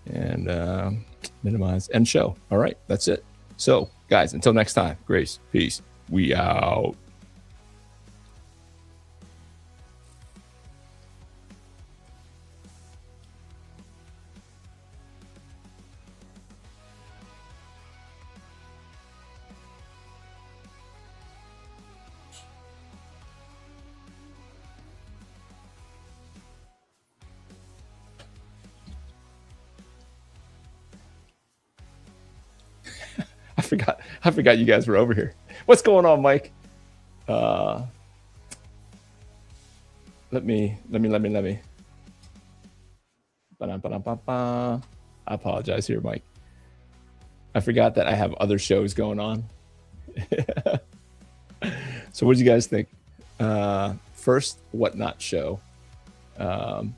and minimize end show. All right, that's it. So guys, until next time, grace, peace. We out. I forgot you guys were over here. What's going on, Mike? Let me. I apologize here, Mike. I forgot that I have other shows going on. So what do you guys think? First Whatnot show. Let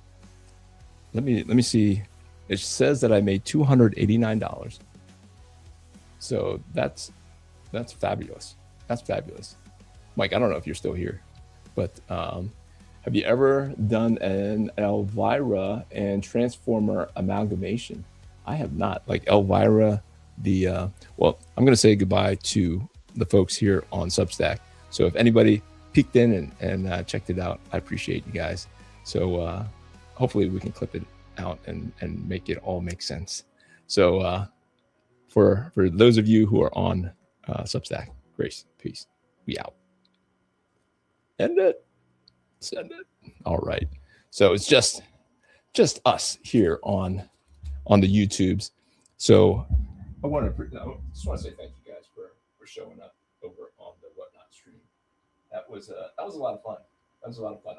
me see. It says that I made $289. So that's fabulous. That's fabulous. Mike, I don't know if you're still here, but have you ever done an Elvira and Transformer amalgamation? I have not. Like Elvira, well, I'm going to say goodbye to the folks here on Substack. So if anybody peeked in and checked it out, I appreciate you guys. So hopefully we can clip it out and make it all make sense. So for those of you who are on Substack, grace, peace. We out. End it. Send it. All right. So it's just us here on the YouTubes. So I just want to say thank you guys for showing up over on the Whatnot stream. That was a lot of fun.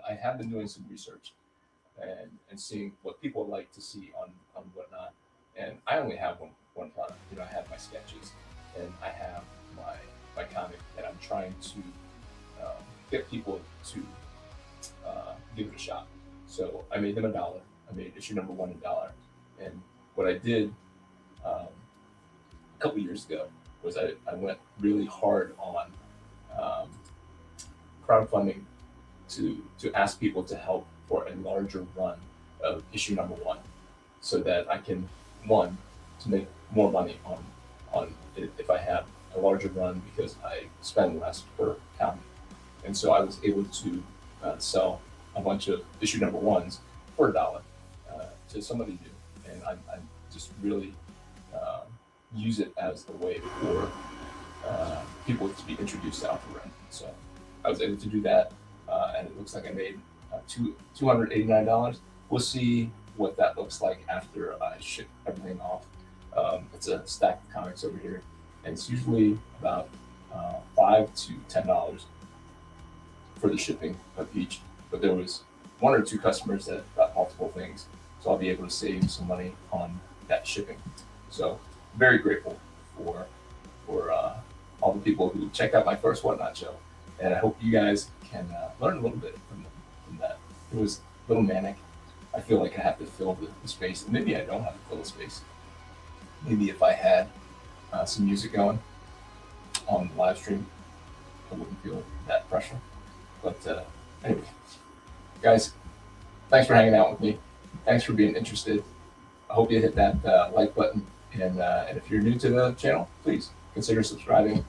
I have been doing some research and seeing what people like to see on Whatnot. And I only have one product. I have my sketches and I have my comic, and I'm trying to get people to give it a shot. So I made them $1. I made issue number 1 $1. And what I did a couple years ago was I went really hard on crowdfunding to ask people to help for a larger run of issue number one, so that I can, one, to make more money on it if I have a larger run because I spend less per county. And so I was able to sell a bunch of issue number ones for $1 to somebody new, and I just really use it as the way for people to be introduced to Alpha Red. So I was able to do that, and it looks like I made $289. We'll see what that looks like after I ship everything off. It's a stack of comics over here, and it's usually about $5 to $10 for the shipping of each. But there was one or two customers that got multiple things, so I'll be able to save some money on that shipping. So very grateful for all the people who checked out my first Whatnot show, and I hope you guys can learn a little bit from that. It was a little manic. I feel like I have to fill the space, and maybe I don't have to fill the space. Maybe if I had some music going on the live stream, I wouldn't feel that pressure. But anyway, guys, thanks for hanging out with me. Thanks for being interested. I hope you hit that like button, and if you're new to the channel, please consider subscribing.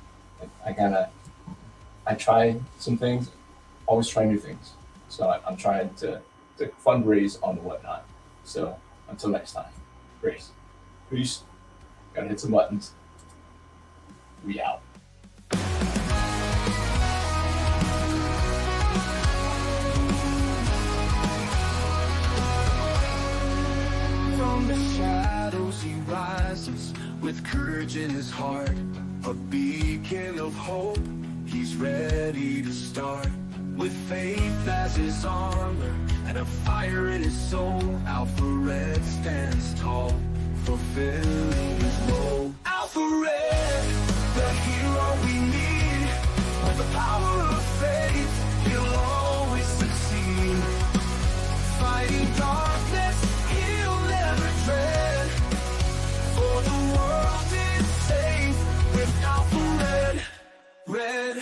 I try some things, always try new things. So I'm trying to fundraise on the Whatnot. So until next time, Grace. Peace. Gotta hit some buttons. We out. From the shadows he rises with courage in his heart, a beacon of hope. He's ready to start with faith as his armor and a fire in his soul. Alpha Red stands tall, fulfilling his role. Alpha Red, the hero we need. With the power of faith, he'll always succeed. Fighting darkness, he'll never dread. For the world is safe with Alpha Red. Red.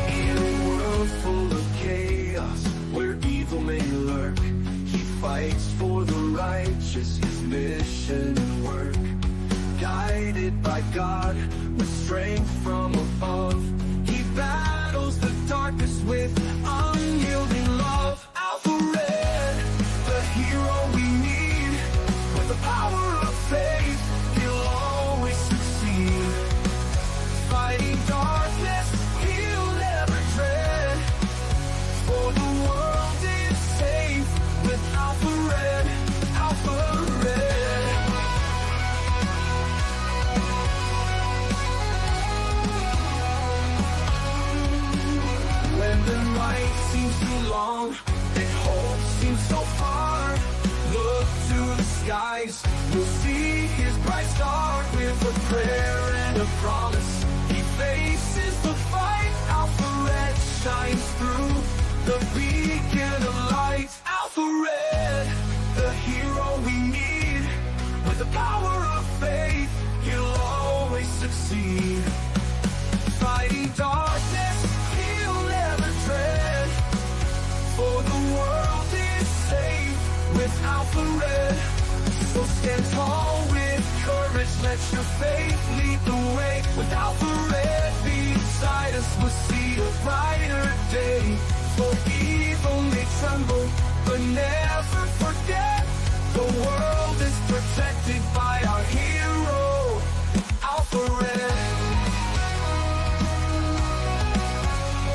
In a world full of chaos, where evil may lurk, he fights for the righteous, his mission and work. Guided by God, with strength from above, he battles the darkness with unyielding love. Alpha Red, the hero we need. With the power of faith, he'll always succeed. Fighting darkness, he'll never dread. For the world is safe with Alpha Red. Alpha Red. When the night seems too long and hope seems so far, look to the skies, you'll see his bright star. With a prayer and a promise, he faces the fight. Alpha Red shines through, the beacon of light. Alpha Red, the hero we need. With the power of faith, he'll always succeed. Fighting darkness, he'll never dread. For the world is safe with Alpha Red. So stand tall with courage, let your faith lead the way. With Alpha Red beside us, we'll see a brighter day. For evil may tremble, but never forget, the world is protected by our hero, Alpha Red.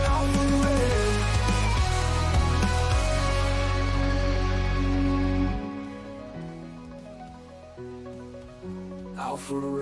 Alpha Red. Alpha Red.